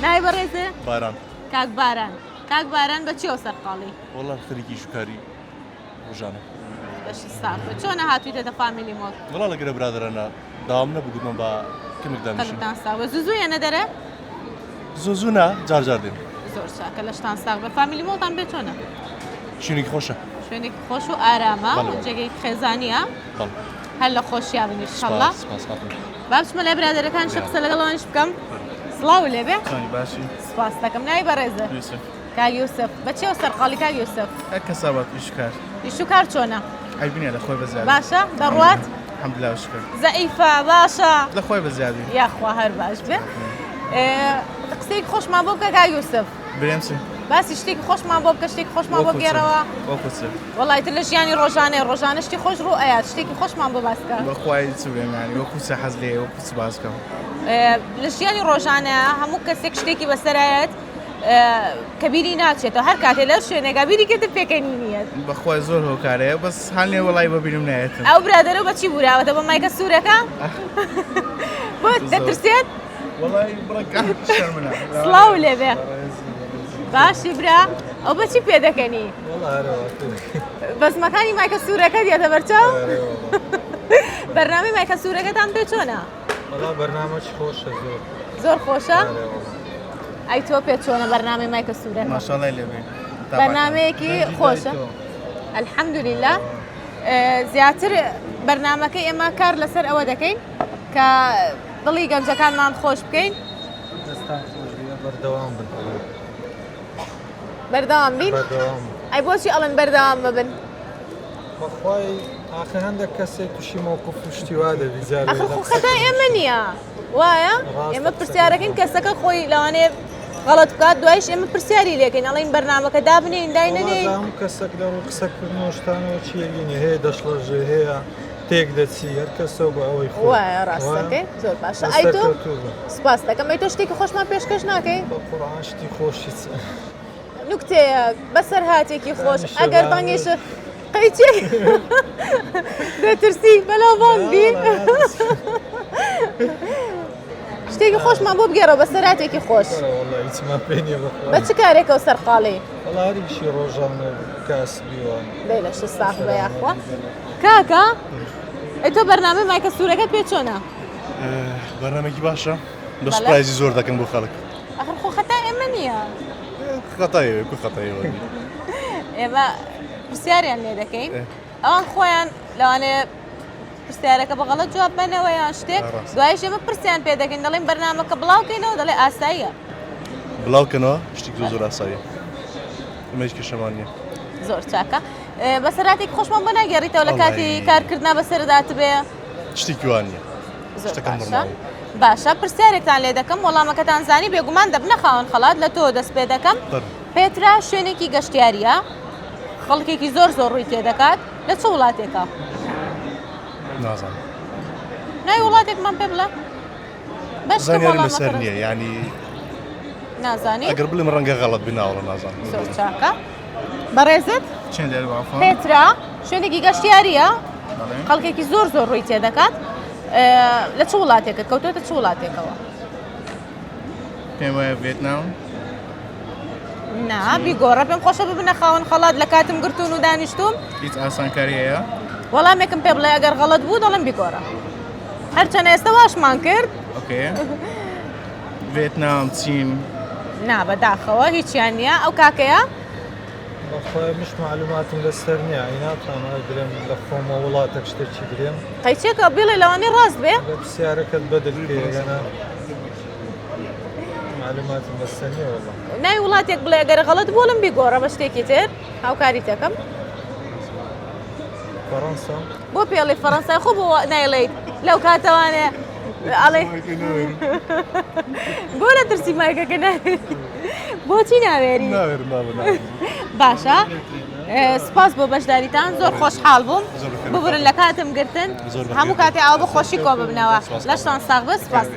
نای بەڕێزێ باران کاک باران بە چیەوە سەرقاڵی وەڵا خەریکی شکاری ڕۆژانە بەشی ساڵ چۆنە هاتوویتە فامیلی مۆڵ وەڵا لەگەرە برادرانە داوام نەبووگوتمە بە کمێکدانیشن قەلتان ساغ بە زوزوویەنە دەرە زۆ زوونا جار دێن زۆر چاکە لە شتان ساغ بە فامیلی مۆڵتان بێت چۆنە شوێنێکی خۆشە شوێنێکی خۆش و ئارامە بەڵێ. جێگەی خێزانیە بەڵ هەر لە خۆشییا بنی شەڵا سپاس هاتن با بچمە لای برادەرەکان شە قسە لەگەڵەوانش بکەم سڵاو لێبێ باشی سپاس دەکەم نای بەڕێزە یوسف کاک یوسف بە چیەوە سەرقاڵی کاک یوسف هەر کەسابات ئیشکار ئیش و کار چۆنە عیبینە لە خۆی بەزیادی باشە دەڕوات الحەمدلله شکر زەئیفە باشە لە خۆی بەزیادی یاخوا هەر باش بێ قسەیەکی خۆشمان بۆ بکە کاک یوسف برێمچی باسی شتێکی خۆشمان بۆ بکە شتێکی خۆشمان بۆ بگێرەوە وەکوچ وڵای تر لە ژیانی ڕۆژانە شتی خۆش ڕوو ئەیات شتێکی خۆشمان بۆ باسکە بەخوای چ بێمانی وەکوچە حەز لێ وەکوچ باسکەم لە ژیانی ڕۆژانە هەموو کەسێک شتێکی بەسەرایەت کەبیری ناچێتەوە هەر کاتێ لەو شوێنێکا بیری کردن پێکەنی نییە بەخوای زۆر هۆکارەیە بەس هەڵ لێ وەڵای بەبیرم نایەتم ئەو برادەرە بەچی بوراوەتە بە مایکە سوورەکە بۆ دەترسێت وەڵای بڕەکە شەرمنە سڵاو لێبێ باشی برا ئەو بەچی پێ دەکەنی بەسمەکانی مایکە سوورەکە دیێتە بەرچاو بەرنامی مایکە سوورەکەتان پێ چۆنە والله برنامج خوشة زور زۆر خۆشە ئەی تۆ پێ چۆنە بەرنامی مایکە سوورەکە ماشاءڵای لێبێ بەرنمەیەکی خۆشە الحەمدولله زیاتر بەرنمەکەی ئێمە کار لەسەر ئەوە دەکەین کە دڵی گەنجەکانمان خۆش بکەین دستان خوش بيا بردوام بالقلب بەردەوام بین بردوام ئەی بۆچی ئەڵەن بەردەوام ببن بخواي آخر عندك كسيت وشي موقف اشتواده بزاري ئەخ خەتای ئێمە نییە وایە ئێمە پرسیارەکەین کەسەکە خۆی لەوانەیە غەڵەت بکات دوایش ئێمە پرسیاری لێکەین ئەڵین بەرنمەکە دابنین داینەنێ هم كسك دار وقسك بالنوشتان وشي يجيني هي دشلج هي تيك دتسي هر كسو بأوي خو وایە ڕاستەکەی زۆر باشە ئەی تۆ سپاس دەکەم ئەی تۆ شتێکی خۆشمان پێشکەش ناکەی بقرآن شتي خوشي نوکتەیە بەسەر هاتێکی خۆش ئەگەر بەنگێش قەیچێک دەترسی بەلاوان بی شتێکی خۆشمان بۆ بگێڕەوە بەسەر هاتێکی خۆش والله يتما بيني بە بخواي چ کارێکەوە سەرقاڵی والله هذه شي روجان كاس بيوان دەی لە شت ساخ بە یاخوا کاکە ئەی تۆ بەرنامە مایکە سوورەکەت پێ چۆنە بەرنامێکی باشە بە سوپایزی زۆر دەکەن بۆ خەڵک ئەخر خۆ خەتای ئێمە نییە خەتایەوە کو خەتایەوە ئێمە پرسیاریان لێ دەکەین ئەوان خۆیان لەوانەیە پرسیارەکە بەغەڵەت جواب بنەوە یان شتێک دوایش ئێمە پرسیان پێ دەکەین دەڵێن بەرنامەکە بڵاوکەینەوە دەڵێ ئاساییە بڵاوکەنەوە شتێکی زۆر ئاساییە ئەمەش کێشەمان نییە زۆر چاکە بەسەراتێک خۆشمان بۆ ناگەڕیتەوە لە کاتی کارکردنا بەسەردات بێ شتێکی وان نییە زۆر شتەکەم باشە نۆرماڵە. باشە پرسیارێکتان لێ دەکەم وەڵامەکەتان زانی بێگومان دەبنە خاوەن خەڵات لە تۆ دەست پێ دەکەم پێترا شوێنێکی گەشتیاریە خەڵکێکی زۆر ڕووی تێ دەکات لە چ وڵاتێکە نازانم ناوی وڵاتێکمان پێ بڵێ بەشکە زانیاری لەسەر وەڵامەکە نییە ینی نازانی ئەگەر بڵێم ڕەنگە غەڵەت بناوڵە نازانم زۆر چاکە بەڕێزت چێن لێر وافە پێترا شوێنێکی گەشتیاریە خەڵکێکی زۆر ڕووی تێ دەکات لە چ وڵاتێکە کەوتۆتە چ وڵاتێکەوە پێم وایە ڤێتنام نا بیگۆڕە پێم خۆشە ببنە خاوەن خەڵات لە کاتم گرتوون و دانیشتوم هیچ ئاسانکاری هەیە وەڵامێکم پێ بڵێ ئەگەر غەڵەت بوو دەڵم بیگۆڕە هەرچەنە ئێستا واشمان کرد ئۆکێ ڤێتنام چین نا بەداخەوە هیچیان نییە ئەو کاکەیە بخواي مش معلوماتم للسرني عينات أنا أدري لخوم ولاتك شتي بريم قەیچێکە بڵێ لەوانەی ڕاست بێ بسيارة كتبدل فيه أنا معلوماتم للسرني والله ناوی وڵاتێک بڵێ ئەگەر غەڵەت بوو لەم بیگۆڕە بە شتێکی تر هاوکاری تەکەم فرنسا بۆ پێڵی فەڕەنسای خۆ بۆ نایڵێیت لەو کاتەوانێ ئەڵێ بۆ لە ترسی مایکەکە ناوێت بۆچی ناوێری باشە سپاس بۆ بەشداریتان زۆر خۆشحاڵ بووم ببرن لە کاتم گرتن هەموو کاتێ ئەوە بە خۆشی کۆ ببنەوە لەشتان ساغ بە سپاس